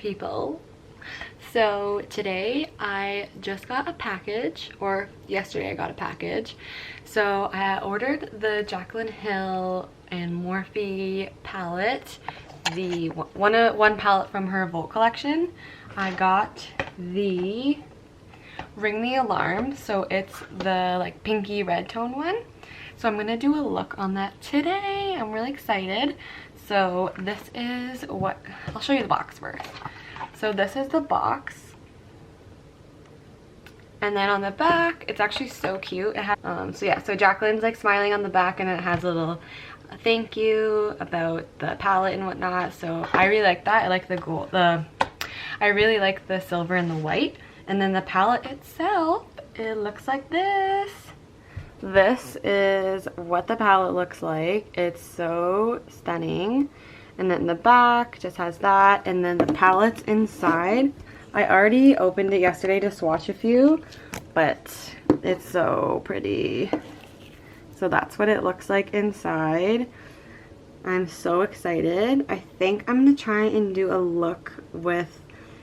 people. So today I just got a package, or yesterday I got a package. So I ordered the Jaclyn Hill and Morphe palette, the one palette from her Volt collection. I got the Ring the Alarm, so it's the like pinky red tone one. So I'm gonna do a look on that today. I'm really excited. So this is what, I'll show you the box first. So this is the box. And then on the back, it's actually so cute. It has, so yeah, so Jaclyn's like smiling on the back, and it has a little thank you about the palette and whatnot. So I really like that. I like the gold, I really like the silver and the white. And then the palette itself, it looks like this. This is what the palette looks like. It's so stunning. And then the back just has that, and then the palette's inside. I already opened it yesterday to swatch a few, but it's so pretty. So that's what it looks like inside. I'm so excited. I think I'm gonna try and do a look with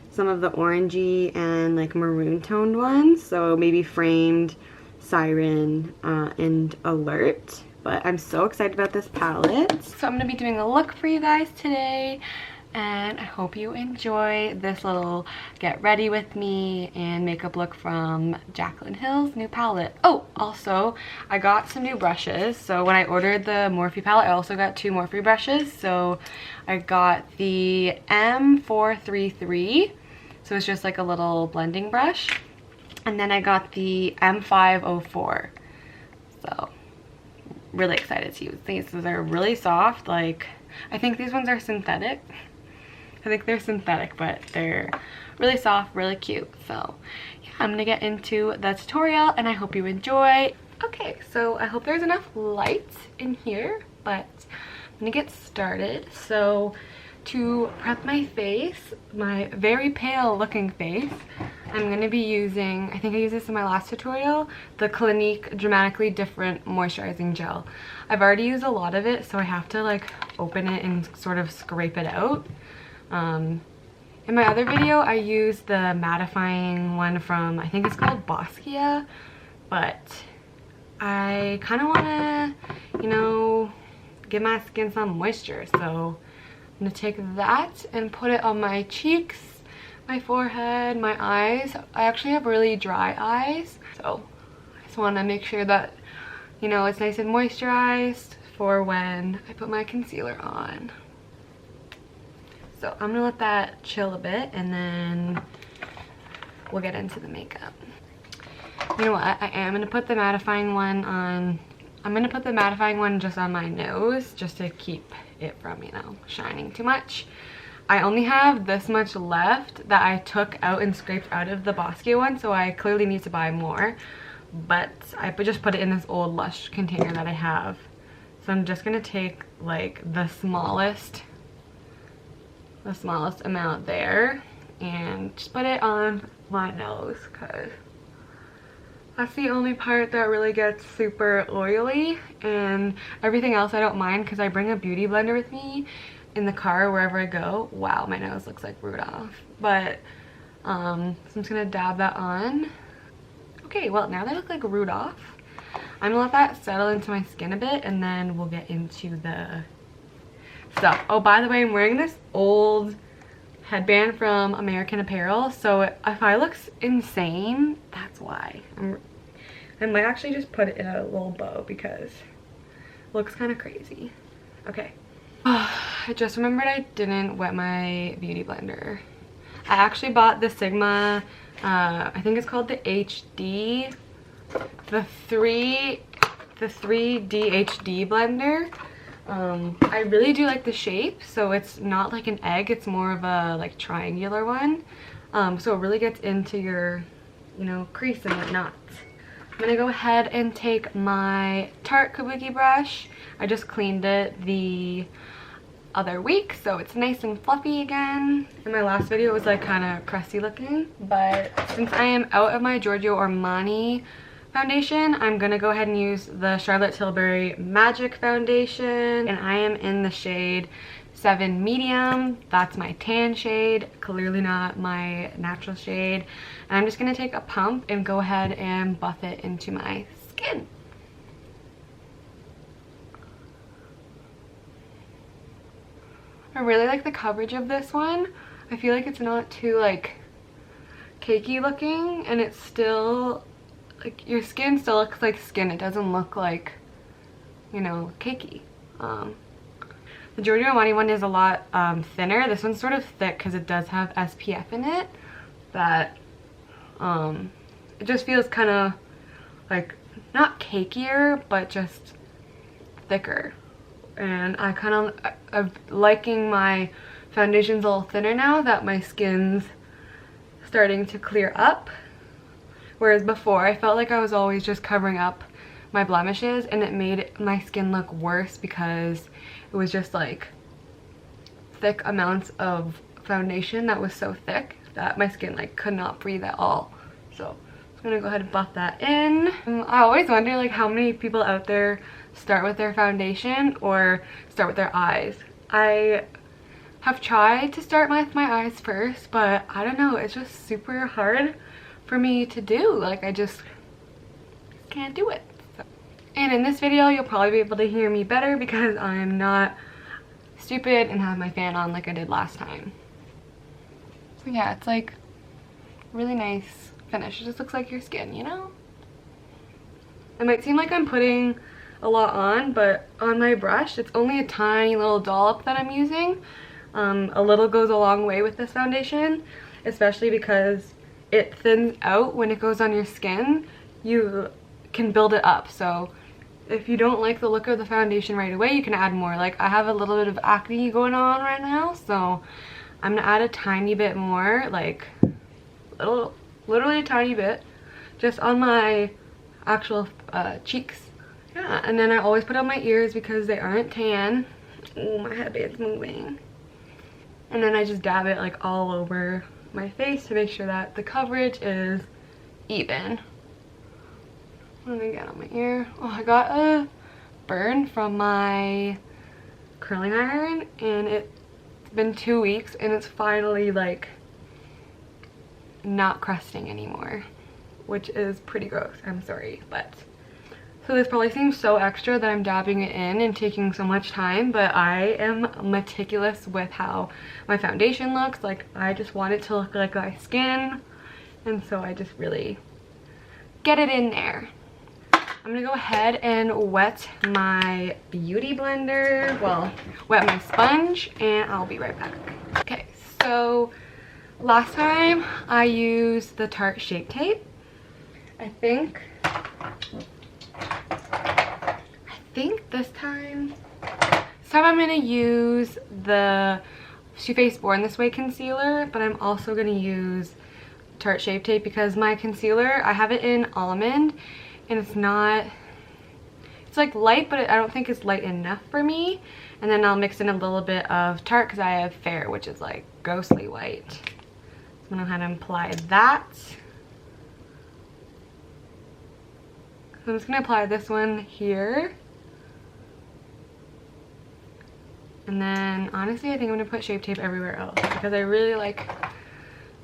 some of the orangey and like maroon toned ones. So maybe Framed, Siren, and Alert. But I'm so excited about this palette. So I'm gonna be doing a look for you guys today, and I hope you enjoy this little get ready with me and makeup look from Jaclyn Hill's new palette. Oh, also I got some new brushes. So when I ordered the Morphe palette, I also got 2 Morphe brushes. So I got the M433, so it's just like a little blending brush, and then I got the M504. So really excited to use these. These are really soft. Like, I think these ones are synthetic. I think they're synthetic, but they're really soft, really cute. So yeah, I'm gonna get into the tutorial, and I hope you enjoy. Okay, so I hope there's enough light in here, but I'm gonna get started. So to prep my face, my very pale looking face, I'm going to be using, I think I used this in my last tutorial, the Clinique Dramatically Different Moisturizing Gel. I've already used a lot of it, so I have to like open it and sort of scrape it out. In my other video, I used the mattifying one from, I think it's called Boscia, but I kind of want to, you know, give my skin some moisture, so I'm gonna take that and put it on my cheeks, my forehead, my eyes. I actually have really dry eyes, so I just want to make sure that, you know, it's nice and moisturized for when I put my concealer on. So I'm gonna let that chill a bit, and then we'll get into the makeup. You know what, I am gonna put the mattifying one on. I'm gonna put the mattifying one just on my nose, just to keep it from, you know, shining too much. I only have this much left that I took out and scraped out of the Boscia one, so I clearly need to buy more. But I just put it in this old Lush container that I have. So I'm just gonna take like the smallest amount there and just put it on my nose, because that's the only part that really gets super oily, and everything else I don't mind because I bring a beauty blender with me in the car wherever I go. Wow, my nose looks like Rudolph. But so I'm just gonna dab that on. Okay, well now that I look like Rudolph, I'm gonna let that settle into my skin a bit, and then we'll get into the stuff. Oh, by the way, I'm wearing this old headband from American Apparel, so if I look insane, that's why. I might actually just put it in a little bow because it looks kind of crazy. Okay. I just remembered I didn't wet my beauty blender. I actually bought the Sigma, I think it's called the HD, the 3D HD blender. I really do like the shape, so it's not like an egg, it's more of a like triangular one. So it really gets into your, you know, crease and whatnot. I'm gonna go ahead and take my Tarte Kabuki brush. I just cleaned it the other week, so it's nice and fluffy again. In my last video it was like kind of crusty looking, but since I am out of my Giorgio Armani foundation, I'm gonna go ahead and use the Charlotte Tilbury Magic foundation, and I am in the shade 7 medium. That's my tan shade, clearly not my natural shade. And I'm just gonna take a pump and go ahead and buff it into my skin. I really like the coverage of this one. I feel like it's not too like cakey looking, and it's still like your skin still looks like skin. It doesn't look like, you know, cakey. The Giorgio Armani one is a lot thinner. This one's sort of thick because it does have SPF in it, but it just feels kind of like not cakier, but just thicker. And I kind of I'm liking my foundations a little thinner now that my skin's starting to clear up. Whereas before I felt like I was always just covering up my blemishes, and it made my skin look worse because it was just like thick amounts of foundation that was so thick that my skin like could not breathe at all. So I'm gonna go ahead and buff that in. I always wonder like how many people out there start with their foundation or start with their eyes. I have tried to start with my eyes first, but I don't know, it's just super hard for me to do. Like I just can't do it. So. And in this video you'll probably be able to hear me better because I'm not stupid and have my fan on like I did last time. So yeah, it's like really nice finish. It just looks like your skin, you know? It might seem like I'm putting a lot on, but on my brush it's only a tiny little dollop that I'm using. A little goes a long way with this foundation, especially because it thins out when it goes on your skin. You can build it up, so if you don't like the look of the foundation right away, you can add more. Like I have a little bit of acne going on right now, so I'm gonna add a tiny bit more, like literally a tiny bit, just on my actual cheeks. Yeah, and then I always put on my ears because they aren't tan. Oh, my headband's moving. And then I just dab it like all over my face to make sure that the coverage is even. What did I get on my ear? Oh, I got a burn from my curling iron, and it's been 2 weeks and it's finally like not crusting anymore, which is pretty gross. I'm sorry, but so this probably seems so extra that I'm dabbing it in and taking so much time, but I am meticulous with how my foundation looks. Like I just want it to look like my skin, and so I just really get it in there. I'm gonna go ahead and wet my beauty blender, well, wet my sponge, and I'll be right back. Okay, so last time I used the Tarte Shape Tape. I think this time I'm gonna use the Too Faced Born This Way concealer, but I'm also gonna use Tarte Shape Tape because my concealer, I have it in almond, and it's like light, but I don't think it's light enough for me. And then I'll mix in a little bit of Tarte because I have Fair, which is like ghostly white. So I'm gonna go ahead and apply that. So I'm just gonna apply this one here. And then honestly I think I'm gonna put Shape Tape everywhere else because I really like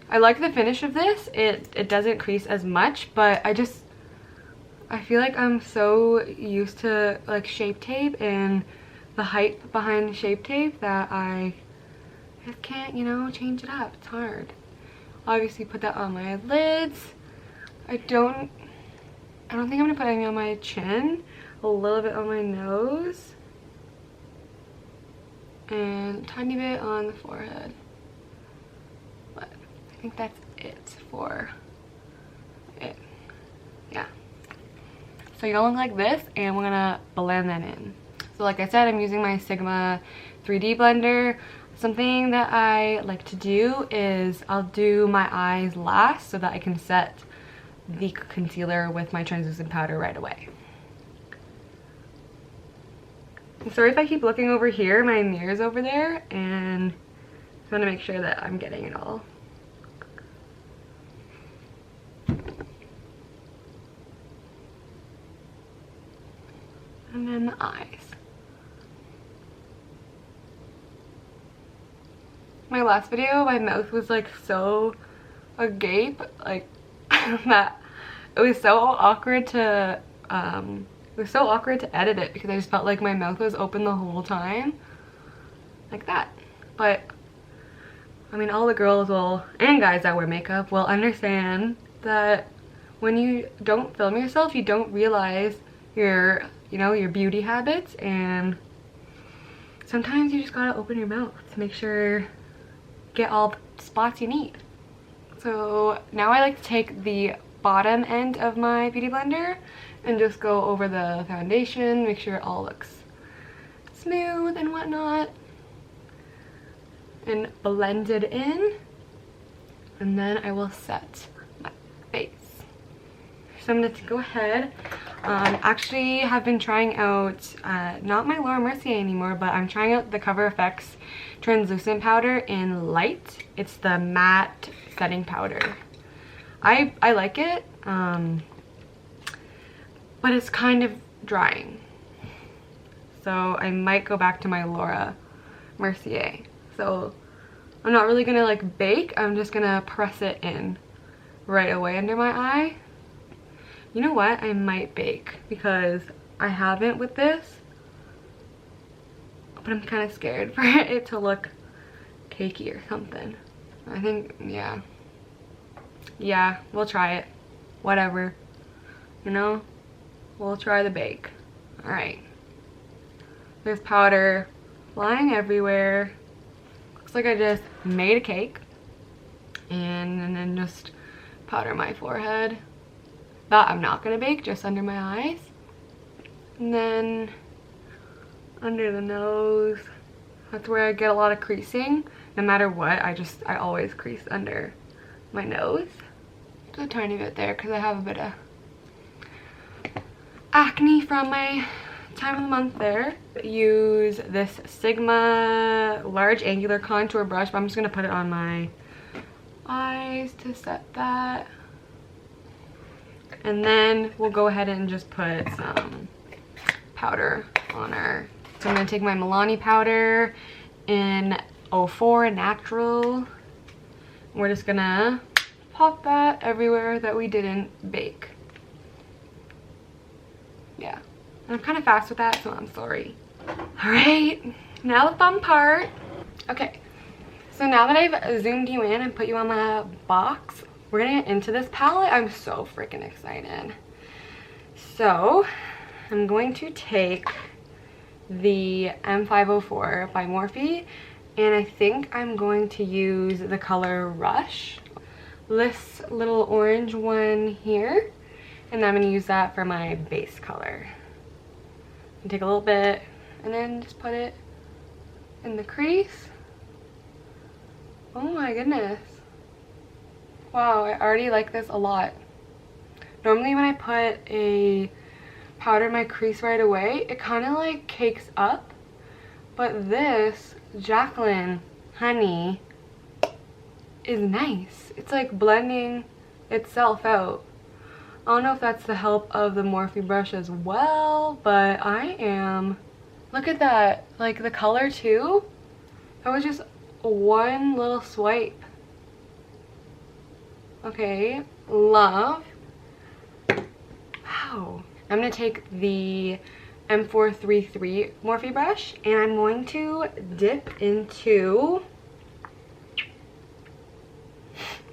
the finish of this. It doesn't crease as much, but I feel like I'm so used to like Shape Tape and the hype behind Shape Tape that I just can't, you know, change it up. It's hard. Obviously put that on my lids. I don't think I'm gonna put any on my chin. A little bit on my nose. And a tiny bit on the forehead. But I think that's it for it. Yeah. So you're gonna look like this, and we're gonna blend that in. So like I said, I'm using my Sigma 3D blender. Something that I like to do is I'll do my eyes last so that I can set the concealer with my translucent powder right away. I'm sorry if I keep looking over here, my mirror's over there, and I want to make sure that I'm getting it all. And then the eyes. My last video, my mouth was like so agape, like that it was so awkward to edit it because I just felt like my mouth was open the whole time, like that. But I mean, all the girls will, and guys that wear makeup will understand that when you don't film yourself, you don't realize your, you know, your beauty habits, and sometimes you just gotta open your mouth to make sure get all the spots you need. So now I like to take the bottom end of my beauty blender and just go over the foundation, make sure it all looks smooth and whatnot, and blend it in, and then I will set my face. So I'm going to go ahead, actually have been trying out, not my Laura Mercier anymore, but I'm trying out the Cover FX translucent powder in light. It's the matte setting powder. I like it, but it's kind of drying. So I might go back to my Laura Mercier. So I'm not really gonna like bake, I'm just gonna press it in right away under my eye. You know what, I might bake because I haven't with this, but I'm kind of scared for it to look cakey or something. I think, yeah, we'll try it, whatever, you know, we'll try the bake. All right, there's powder flying everywhere. Looks like I just made a cake, and then just powder my forehead. That I'm not gonna bake, just under my eyes, and then under the nose. That's where I get a lot of creasing. No matter what, I always crease under my nose. Just a tiny bit there because I have a bit of acne from my time of the month there. Use this Sigma large angular contour brush, but I'm just gonna put it on my eyes to set that. And then we'll go ahead and just put some powder on our. So I'm gonna take my Milani powder in 04 Natural. We're just gonna pop that everywhere that we didn't bake. Yeah, I'm kind of fast with that, so I'm sorry. All right, now the fun part. Okay, so now that I've zoomed you in and put you on my box, we're gonna get into this palette. I'm so freaking excited. So I'm going to take the M504 by Morphe, and I think I'm going to use the color Rush, this little orange one here, and I'm going to use that for my base color. And take a little bit and then just put it in the crease. Oh my goodness. Wow, I already like this a lot. Normally when I put a powder in my crease right away, it kind of like cakes up, but this Jaclyn Honey is nice. It's like blending itself out. I don't know if that's the help of the Morphe brush as well, but I am, look at that, like the color too. That was just one little swipe. Okay, love. Wow. I'm going to take the M433 Morphe brush, and I'm going to dip into,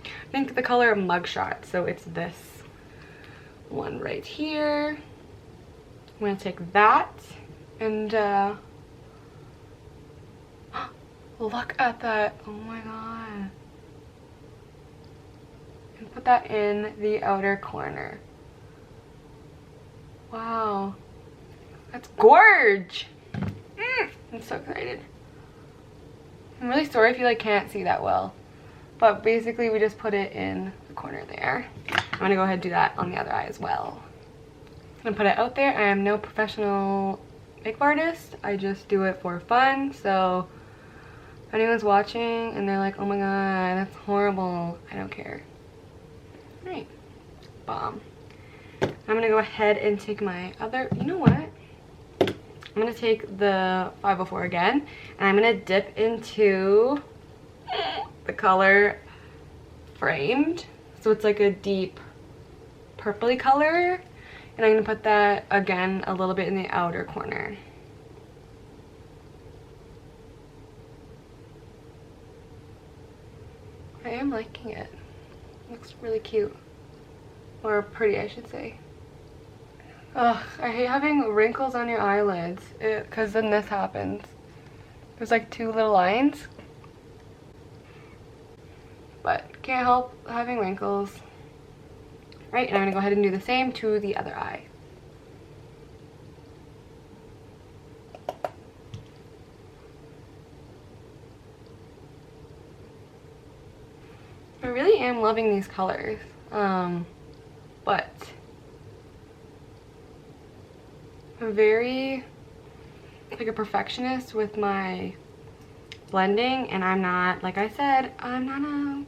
I think the color Mugshot, so it's this one right here. I'm going to take that and look at that. Oh my god. And put that in the outer corner. Wow, that's gorge. I'm so excited. I'm really sorry if you like can't see that well, but basically we just put it in the corner there. I'm gonna go ahead and do that on the other eye as well. I'm gonna put it out there. I am no professional makeup artist. I just do it for fun. So if anyone's watching and they're like, oh my god, that's horrible, I don't care. All right, bomb. I'm gonna go ahead and take my other, you know what? I'm gonna take the 504 again, and I'm gonna dip into the color Framed. So it's like a deep purpley color. And I'm going to put that again a little bit in the outer corner. I am liking it. Looks really cute. Or pretty, I should say. Ugh, I hate having wrinkles on your eyelids, because then this happens. There's like 2 little lines. But can't help having wrinkles. Right, and I'm going to go ahead and do the same to the other eye. I really am loving these colors, but I'm very like a perfectionist with my blending, and I'm not, like I said, I'm not a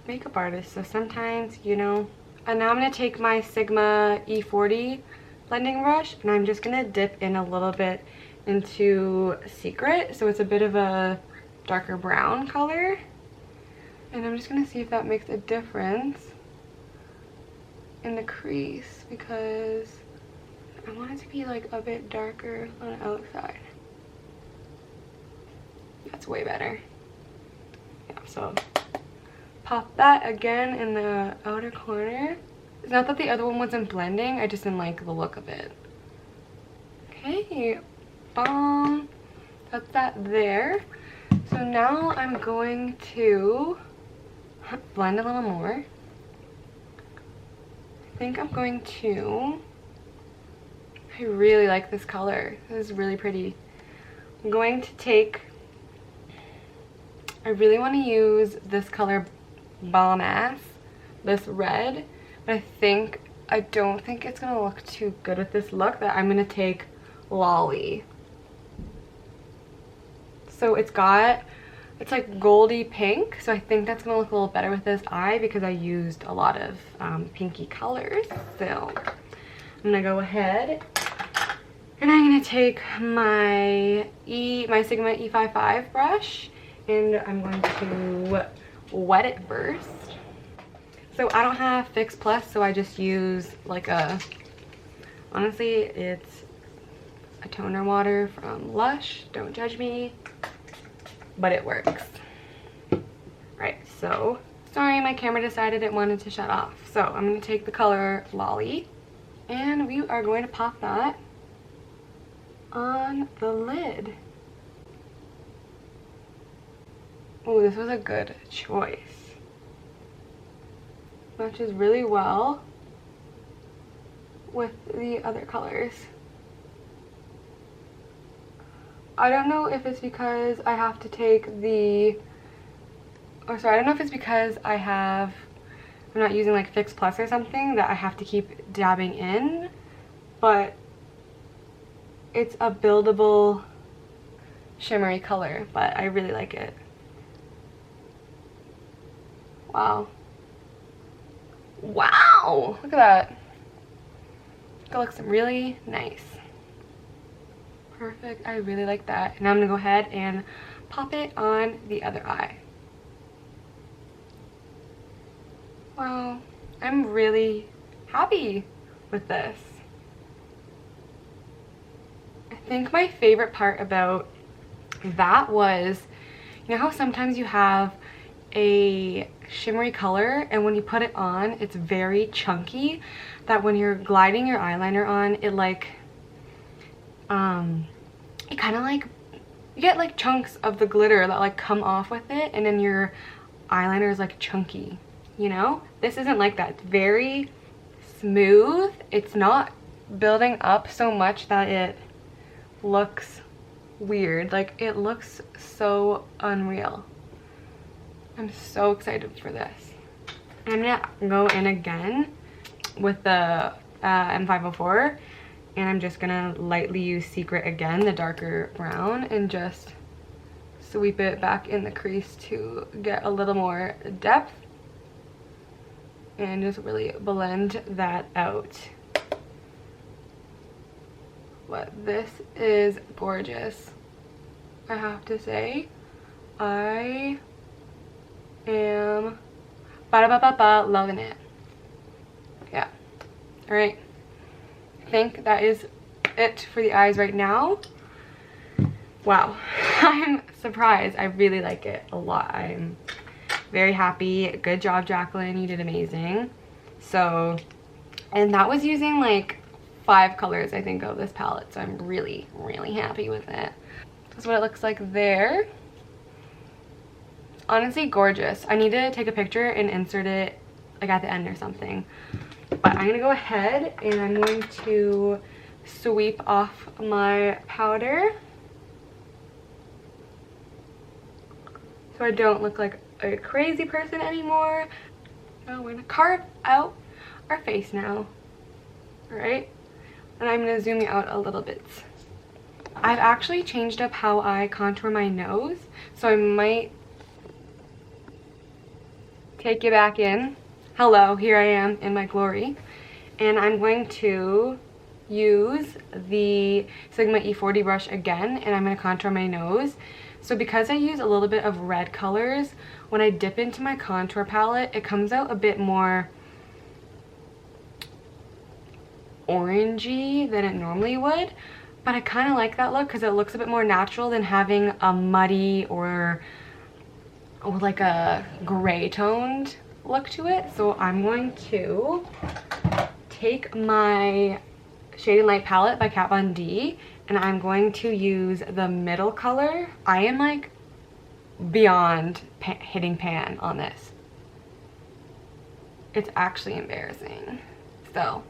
makeup artist, so sometimes, you know. And now I'm going to take my Sigma E40 blending brush, and I'm just going to dip in a little bit into Secret, so it's a bit of a darker brown color. And I'm just going to see if that makes a difference in the crease, because I want it to be like a bit darker on the outside. That's way better. Yeah, so pop that again in the outer corner. It's not that the other one wasn't blending, I just didn't like the look of it. Okay, boom. That's that there. So now I'm going to blend a little more. I think I'm going to, I really like this color. This is really pretty. I'm going to take, I really want to use this color Bomb Ass, this red, but I don't think it's going to look too good with this look, that I'm going to take Lolly. So it's like goldy pink, so I think that's going to look a little better with this eye because I used a lot of pinky colors. So I'm going to go ahead and I'm going to take my Sigma E55 brush, and I'm going to wet it first. So I don't have Fix Plus, so I just use like honestly, it's a toner water from Lush. Don't judge me, but it works. Right, so sorry, my camera decided it wanted to shut off. So I'm going to take the color Lolly, and we are going to pop that on the lid. Oh, this was a good choice. Matches really well with the other colors. I don't know if it's because I have to take I don't know if it's because I'm not using like Fix Plus or something that I have to keep dabbing in, but it's a buildable shimmery color, but I really like it. Wow. Wow! Look at that. That looks really nice. Perfect. I really like that. Now I'm going to go ahead and pop it on the other eye. Wow. I'm really happy with this. I think my favorite part about that was, you know how sometimes you have a shimmery color and when you put it on it's very chunky, that when you're gliding your eyeliner on, it like it kind of like, you get like chunks of the glitter that like come off with it, and then your eyeliner is like chunky, you know? This isn't like that. It's very smooth. It's not building up so much that it looks weird. Like, it looks so unreal. I'm so excited for this. I'm gonna go in again with the M504, and I'm just gonna lightly use Secret again, the darker brown, and just sweep it back in the crease to get a little more depth and just really blend that out. But this is gorgeous, I have to say. I am ba-da-ba-ba-ba loving it. Yeah. All right. I think that is it for the eyes right now. Wow. I'm surprised. I really like it a lot. I'm very happy. Good job, Jaclyn. You did amazing. So, and that was using like 5 colors, I think, of this palette. So I'm really, really happy with it. That's what it looks like there. Honestly, gorgeous. I need to take a picture and insert it like at the end or something. But I'm gonna go ahead and I'm going to sweep off my powder so I don't look like a crazy person anymore. Now we're gonna carve out our face now. Alright? And I'm gonna zoom you out a little bit. I've actually changed up how I contour my nose, so I might take you back in. Hello, here I am in my glory. And I'm going to use the Sigma E40 brush again, and I'm going to contour my nose. So because I use a little bit of red colors, when I dip into my contour palette, it comes out a bit more orangey than it normally would. But I kind of like that look because it looks a bit more natural than having a muddy or like a gray toned look to it. So I'm going to take my Shade and Light palette by Kat Von D and I'm going to use the middle color. I am like beyond hitting pan on this. It's actually embarrassing. So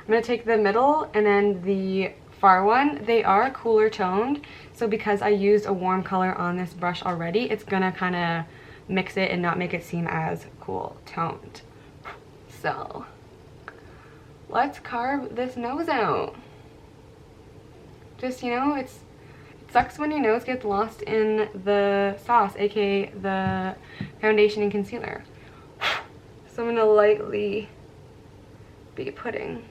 I'm going to take the middle and then the far one. They are cooler toned, so because I used a warm color on this brush already, it's gonna kind of mix it and not make it seem as cool toned. So let's carve this nose out. Just, you know, it sucks when your nose gets lost in the sauce, aka the foundation and concealer. So I'm gonna lightly be putting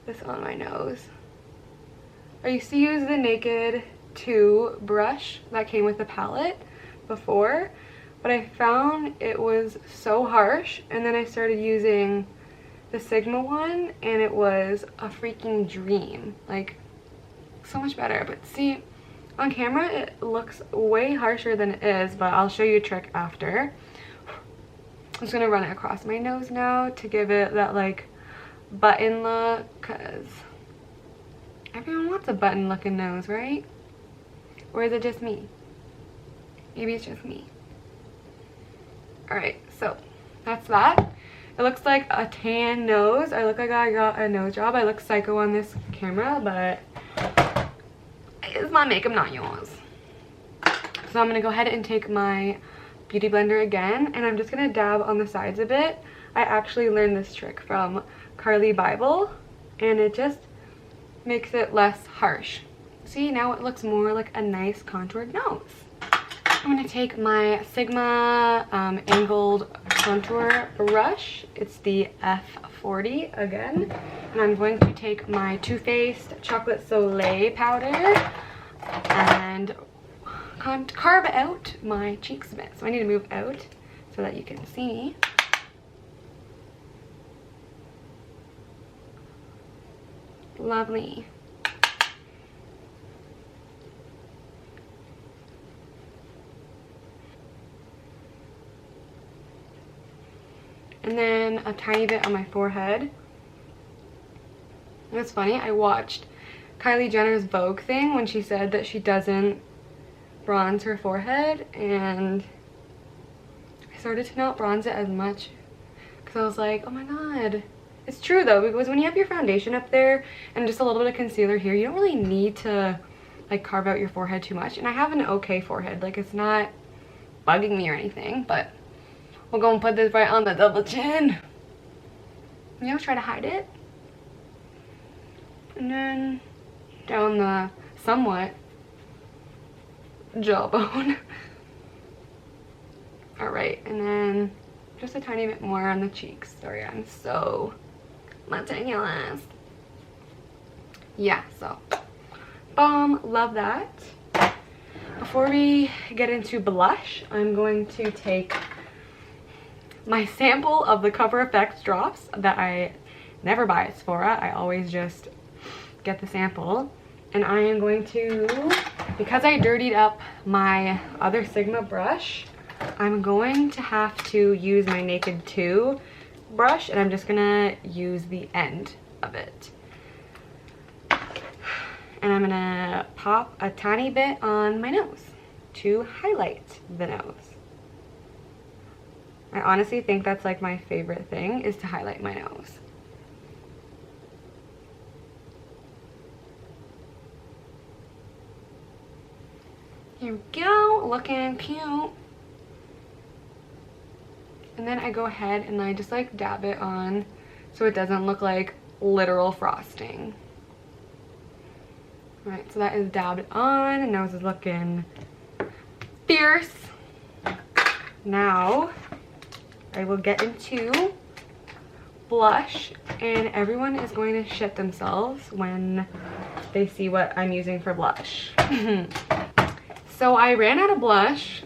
this on my nose. I used to use the Naked 2 brush that came with the palette before, but I found it was so harsh, and then I started using the Sigma one and it was a freaking dream. Like, so much better. But see, on camera it looks way harsher than it is, but I'll show you a trick after. I'm just gonna run it across my nose now to give it that like button look, because everyone wants a button looking nose, right? Or is it just me? Maybe it's just me. Alright, so that's that. It looks like a tan nose. I look like I got a nose job. I look psycho on this camera, but it's my makeup, not yours. So I'm gonna go ahead and take my beauty blender again, and I'm just gonna dab on the sides a bit. I actually learned this trick from Carly Bible, and it just makes it less harsh. See, now it looks more like a nice contoured nose. I'm gonna take my Sigma angled contour brush. It's the F40 again, and I'm going to take my Too Faced Chocolate Soleil powder and carve out my cheeks a bit. So I need to move out so that you can see. Lovely. And then a tiny bit on my forehead. It's funny, I watched Kylie Jenner's Vogue thing when she said that she doesn't bronze her forehead, and I started to not bronze it as much because I was like, oh my god. It's true though, because when you have your foundation up there and just a little bit of concealer here, you don't really need to like carve out your forehead too much. And I have an okay forehead, like it's not bugging me or anything, but we'll go and put this right on the double chin. You know, try to hide it. And then down the somewhat jawbone. Alright, and then just a tiny bit more on the cheeks. Sorry, I'm so meticulous. Yeah, so bomb, love that. Before before we get into blush, I'm going to take my sample of the Cover FX drops that I never buy at Sephora. I always just get the sample. And I am going to, because I dirtied up my other Sigma brush, I'm going to have to use my Naked 2 brush, and I'm just gonna use the end of it. And I'm gonna pop a tiny bit on my nose to highlight the nose. I honestly think that's like my favorite thing, is to highlight my nose. Here we go, looking cute. And then I go ahead and I just like dab it on so it doesn't look like literal frosting. Alright, so that is dabbed on. Nose is looking fierce. Now I will get into blush, and everyone is going to shit themselves when they see what I'm using for blush. So I ran out of blush,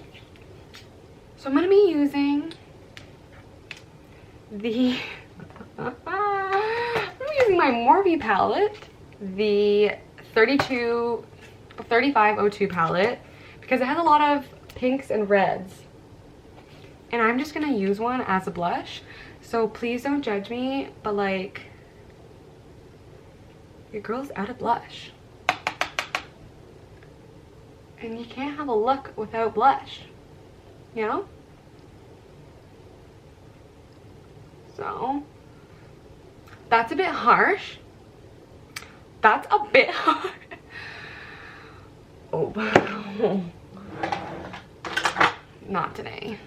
so I'm going to be using the I'm using my Morphe palette, the 3502 palette, because it has a lot of pinks and reds, and I'm just gonna use one as a blush, so please don't judge me, but like, your girl's out of blush, and you can't have a look without blush, you know? So that's a bit harsh. That's a bit hard. Oh, not today.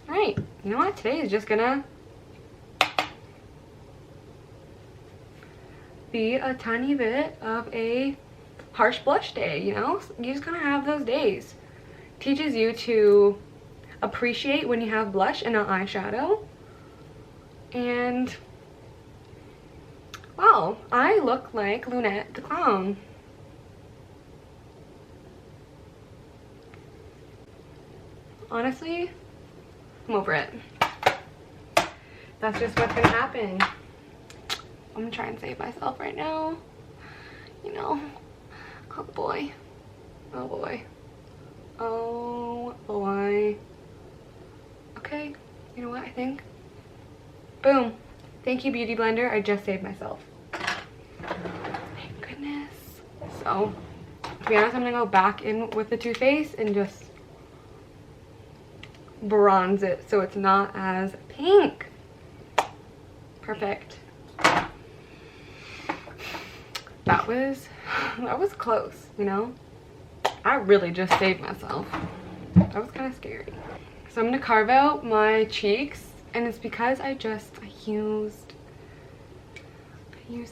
All right, you know what? Today is just gonna be a tiny bit of a harsh blush day, you know? You just gonna have those days. Teaches you to appreciate when you have blush and not eyeshadow. And wow, I look like Lunette the Clown. Honestly, I'm over it. That's just what's gonna happen. I'm gonna try and save myself right now. You know, oh boy, oh boy, oh boy. Okay, you know what, I think, boom. Thank you, Beauty Blender, I just saved myself. Thank goodness. So, to be honest, I'm gonna go back in with the Too Faced and just bronze it so it's not as pink. Perfect. That was close, you know? I really just saved myself. That was kind of scary. So I'm gonna carve out my cheeks, and it's because I used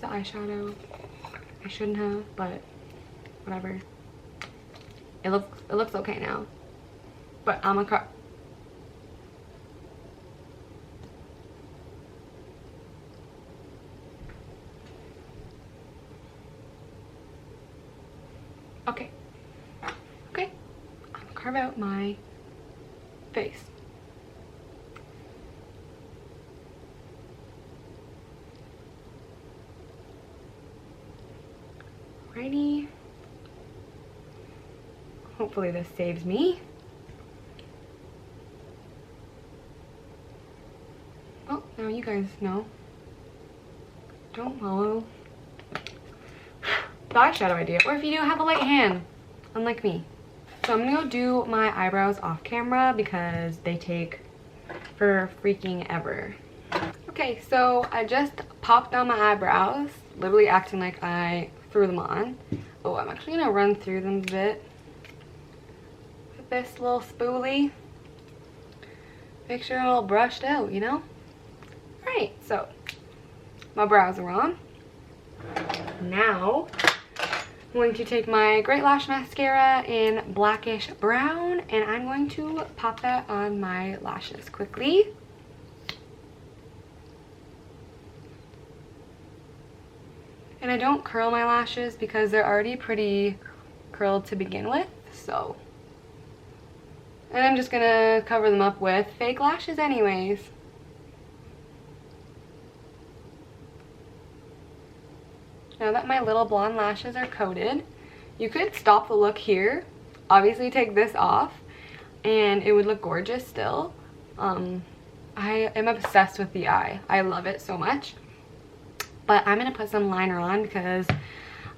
the eyeshadow. I shouldn't have, but whatever. It looks okay now. But I'm gonna carve. Okay. Okay. I'm gonna carve out my face. Alrighty. Hopefully this saves me. Oh, now you guys know. Don't follow the eyeshadow idea. Or if you do have a light hand, unlike me. So I'm gonna go do my eyebrows off camera because they take for freaking ever. Okay, so I just popped on my eyebrows, literally acting like I threw them on. Oh, I'm actually gonna run through them a bit with this little spoolie. Make sure they're all brushed out, you know? Alright, so my brows are on. Now I'm going to take my Great Lash Mascara in Blackish Brown, and I'm going to pop that on my lashes quickly. And I don't curl my lashes because they're already pretty curled to begin with, so. And I'm just gonna cover them up with fake lashes anyways. Now that my little blonde lashes are coated, you could stop the look here, obviously take this off, and it would look gorgeous still. I am obsessed with the eye. I love it so much. But I'm gonna put some liner on because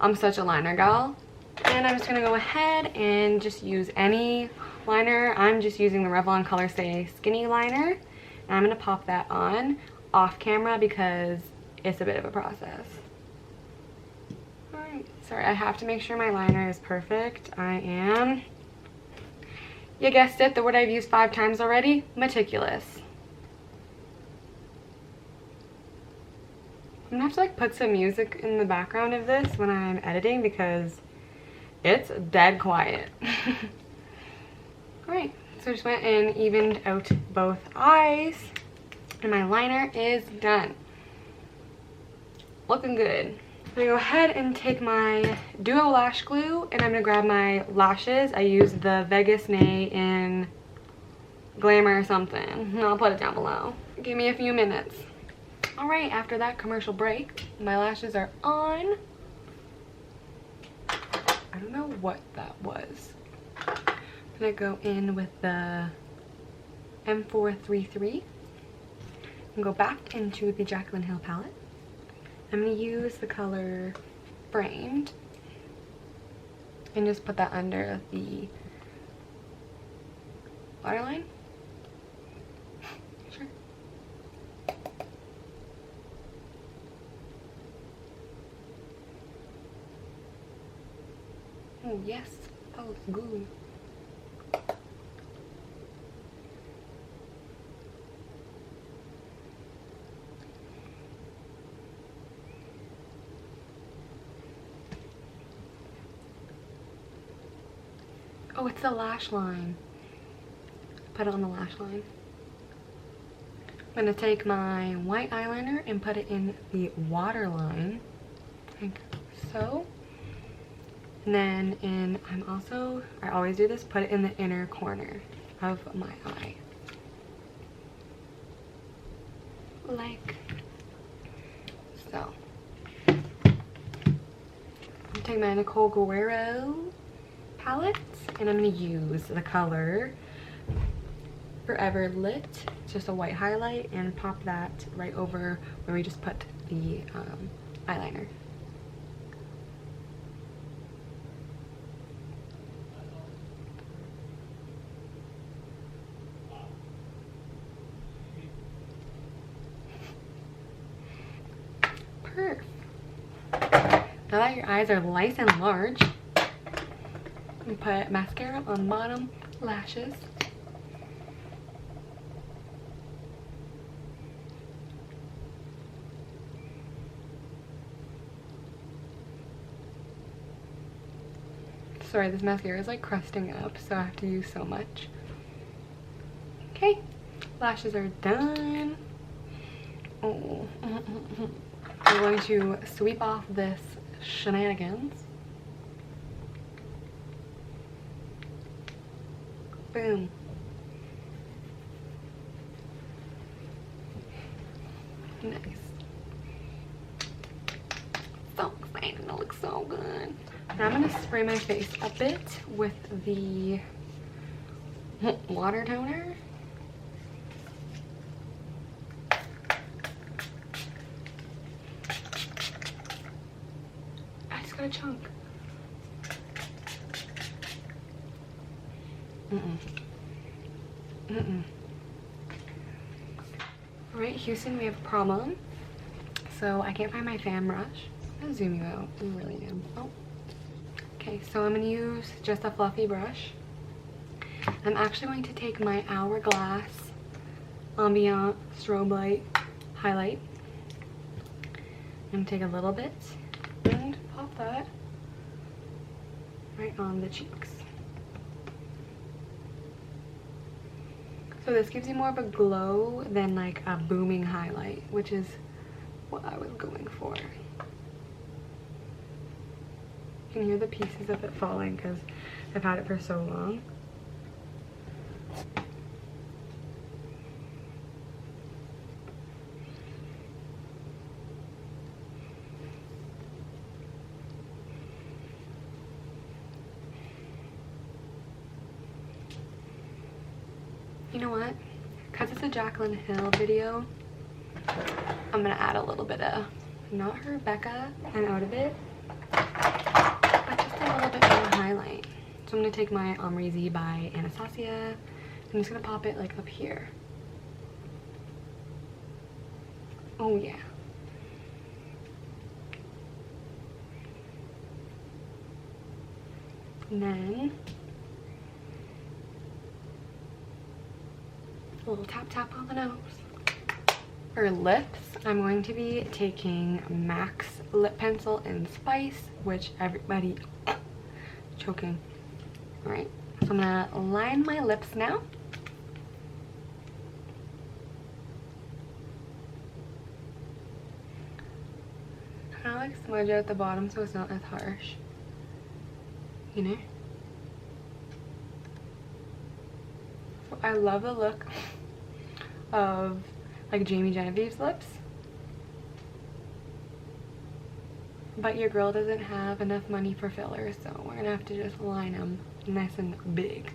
I'm such a liner gal. And I'm just gonna go ahead and just use any liner. I'm just using the Revlon Color Stay Skinny Liner. And I'm gonna pop that on off camera because it's a bit of a process. Alright, sorry, I have to make sure my liner is perfect. I am, you guessed it, the word I've used 5 times already, meticulous. I'm gonna have to like put some music in the background of this when I'm editing because it's dead quiet. Alright, so I just went and evened out both eyes and my liner is done. Looking good. I'm gonna go ahead and take my Duo Lash Glue and I'm gonna grab my lashes. I used the Vegas Nay in Glamour or something. I'll put it down below. Give me a few minutes. Alright, after that commercial break, my lashes are on. I don't know what that was. I'm gonna go in with the M433 and go back into the Jaclyn Hill palette. I'm gonna use the color Framed and just put that under the waterline. Sure. Oh yes, that looks good. Oh, it's the lash line. Put it on the lash line. I'm gonna take my white eyeliner and put it in the waterline, like so. And then I always do this, put it in the inner corner of my eye. Like so. I'm taking my Nicole Guerrero palette and I'm going to use the color Forever Lit, just a white highlight, and pop that right over where we just put the eyeliner. Perfect. Now that your eyes are nice and large, you put mascara on bottom lashes. Sorry, this mascara is like crusting up, so I have to use so much. Okay, lashes are done. Oh, I'm going to sweep off this shenanigans. Boom. Nice. So excited, it looks so good. Now I'm gonna spray my face a bit with the water toner. I just got a chunk. Alright, Houston, we have a problem. So I can't find my fan brush. I'm gonna zoom you out. You really am. Oh. Okay, so I'm gonna use just a fluffy brush. I'm actually going to take my Hourglass Ambient Strobe Light highlight. I'm gonna take a little bit and pop that right on the cheeks. So this gives you more of a glow than like a booming highlight, which is what I was going for. can hear the pieces of it falling because I've had it for so long. You know what? Because it's a Jaclyn Hill video, I'm gonna add a little bit of, not her Rebecca and out of it, but just a little bit more highlight. So I'm gonna take my Omri Z by Anastasia. I'm just gonna pop it like up here. Oh yeah. And then a little tap tap on the nose. For lips, I'm going to be taking MAC's lip pencil in Spice, which everybody choking. All right, so I'm gonna line my lips now. Kind of like smudge out the bottom so it's not as harsh, you know. So I love the look of like Jamie Genevieve's lips, but your girl doesn't have enough money for fillers, so we're gonna have to just line them nice and big.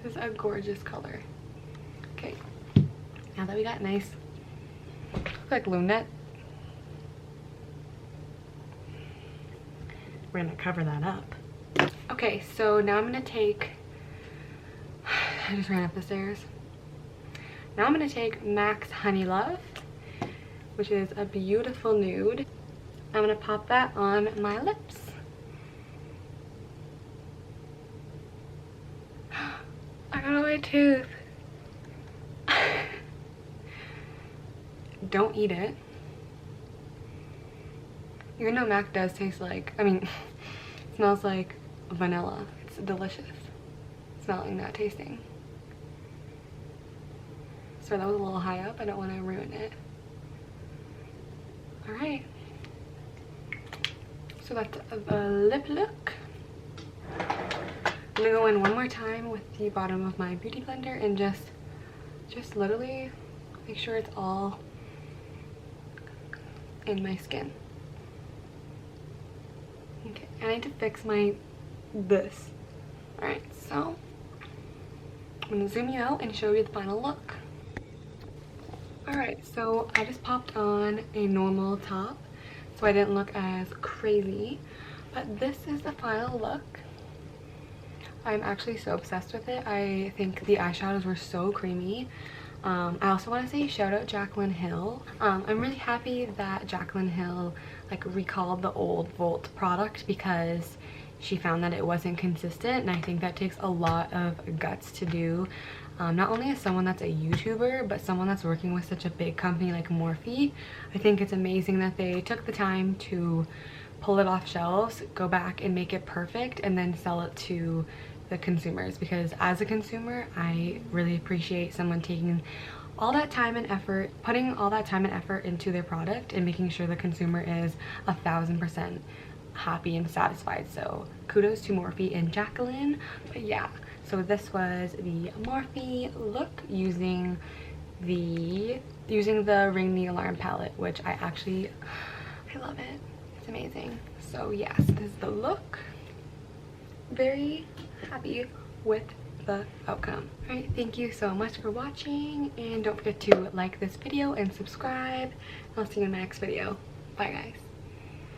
This is a gorgeous color. Okay, now that we got nice, like lunette, we're gonna cover that up. Okay, so now I'm gonna take, I just ran up the stairs. Now I'm gonna take MAC's Honey Love, which is a beautiful nude. I'm gonna pop that on my lips. I got on my tooth. Don't eat it. Even though MAC does taste like, I mean, it smells like vanilla. It's delicious. Smelling, not tasting. So that was a little high up. I don't want to ruin it. Alright. So that's the lip look. I'm gonna go in one more time with the bottom of my beauty blender and just literally make sure it's all in my skin. Okay, I need to fix this. Alright, so I'm gonna zoom you out and show you the final look. Alright, so I just popped on a normal top so I didn't look as crazy, but this is the final look. I'm actually so obsessed with it. I think the eyeshadows were so creamy. I also want to say shout out Jaclyn Hill. I'm really happy that Jaclyn Hill like recalled the old Volt product because she found that it wasn't consistent, and I think that takes a lot of guts to do. Not only as someone that's a YouTuber, but someone that's working with such a big company like Morphe. I think it's amazing that they took the time to pull it off shelves, go back and make it perfect, and then sell it to the consumers, because as a consumer I really appreciate someone taking all that time and effort, putting all that time and effort into their product and making sure the consumer is 1000% happy and satisfied. So kudos to Morphe and Jaclyn. But yeah, so this was the Morphe look using the Ring the Alarm palette, which I love it. It's amazing. So yes, this is the look. Very happy with the outcome. All right, thank you so much for watching, and don't forget to like this video and subscribe. I'll see you in my next video. Bye guys.